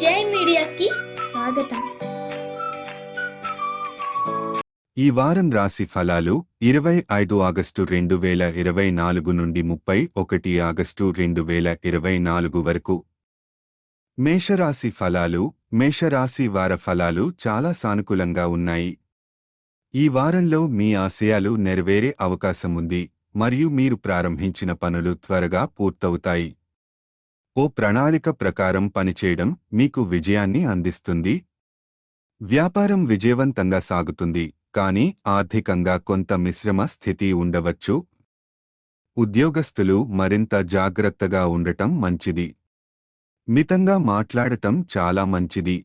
జై మీడియాకి స్వాగతం. ఈ వారం రాశి ఫలాలు 25 ఆగస్టు 2024 నుండి 31 ఆగస్టు 2024 వరకు. మేషరాశి ఫలాలు. మేషరాశి వార ఫలాలు చాలా సానుకూలంగా ఉన్నాయి. ఈ వారంలో మీ ఆశయాలు నెరవేరే అవకాశముంది మరియు మీరు ప్రారంభించిన పనులు త్వరగా పూర్తవుతాయి. ఓ ప్రణాళిక ప్రకారం పనిచేయడం మీకు విజయాన్ని అందిస్తుంది. వ్యాపారం విజయవంతంగా సాగుతుంది, కానీ ఆర్థికంగా కొంత మిశ్రమ స్థితి ఉండవచ్చు. ఉద్యోగస్తులు మరింత జాగ్రత్తగా ఉండటం మంచిది. మితంగా మాట్లాడటం చాలా మంచిది.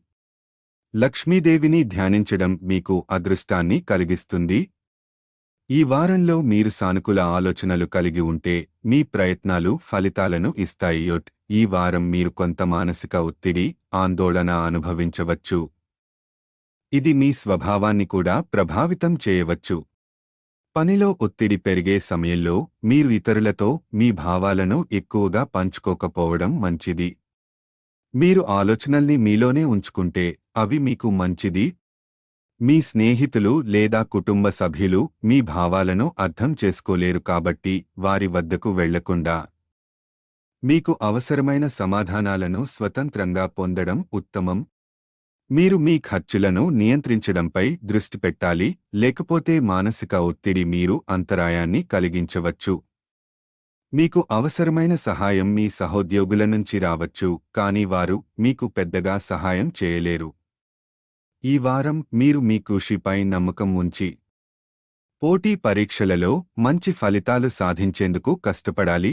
లక్ష్మీదేవిని ధ్యానించడం మీకు అదృష్టాన్ని కలిగిస్తుంది. ఈ వారంలో మీరు సానుకూల ఆలోచనలు కలిగి ఉంటే మీ ప్రయత్నాలు ఫలితాలను ఇస్తాయి. ఈ వారం మీరు కొంత మానసిక ఒత్తిడి, ఆందోళన అనుభవించవచ్చు. ఇది మీ స్వభావాన్ని కూడా ప్రభావితం చేయవచ్చు. పనిలో ఒత్తిడి పెరిగే సమయంలో మీరు ఇతరులతో మీ భావాలను ఎక్కువగా పంచుకోకపోవడం మంచిది. మీరు ఆలోచనల్ని మీలోనే ఉంచుకుంటే అవి మీకు మంచిది. మీ స్నేహితులు లేదా కుటుంబ సభ్యులు మీ భావాలను అర్థం చేసుకోలేరు, కాబట్టి వారి వద్దకు వెళ్లకుండా మీకు అవసరమైన సమాధానాలను స్వతంత్రంగా పొందడం ఉత్తమం. మీరు మీ ఖర్చులను నియంత్రించడంపై దృష్టి పెట్టాలి, లేకపోతే మానసిక ఒత్తిడి మీరు అంతరాయాన్ని కలిగించవచ్చు. మీకు అవసరమైన సహాయం మీ సహోద్యోగుల నుంచి రావచ్చు, కానీ వారు మీకు పెద్దగా సహాయం చేయలేరు. ఈ వారం మీరు మీ కృషిపై నమ్మకం ఉంచి పోటీ పరీక్షలలో మంచి ఫలితాలు సాధించేందుకు కష్టపడాలి.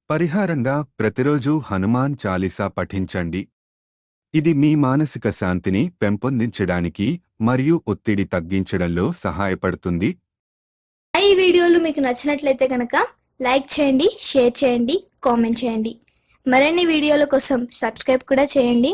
పరిహారంగా ప్రతిరోజూ హనుమాన్ చాలీసా పఠించండి. ఇది మీ మానసిక శాంతిని పెంపొందించడానికి మరియు ఒత్తిడి తగ్గించడంలో సహాయపడుతుంది. ఈ వీడియోలు మీకు నచ్చినట్లయితే కనుక లైక్ చేయండి, షేర్ చేయండి, కామెంట్ చేయండి. మరిన్ని వీడియోల కోసం సబ్స్క్రైబ్ కూడా చేయండి.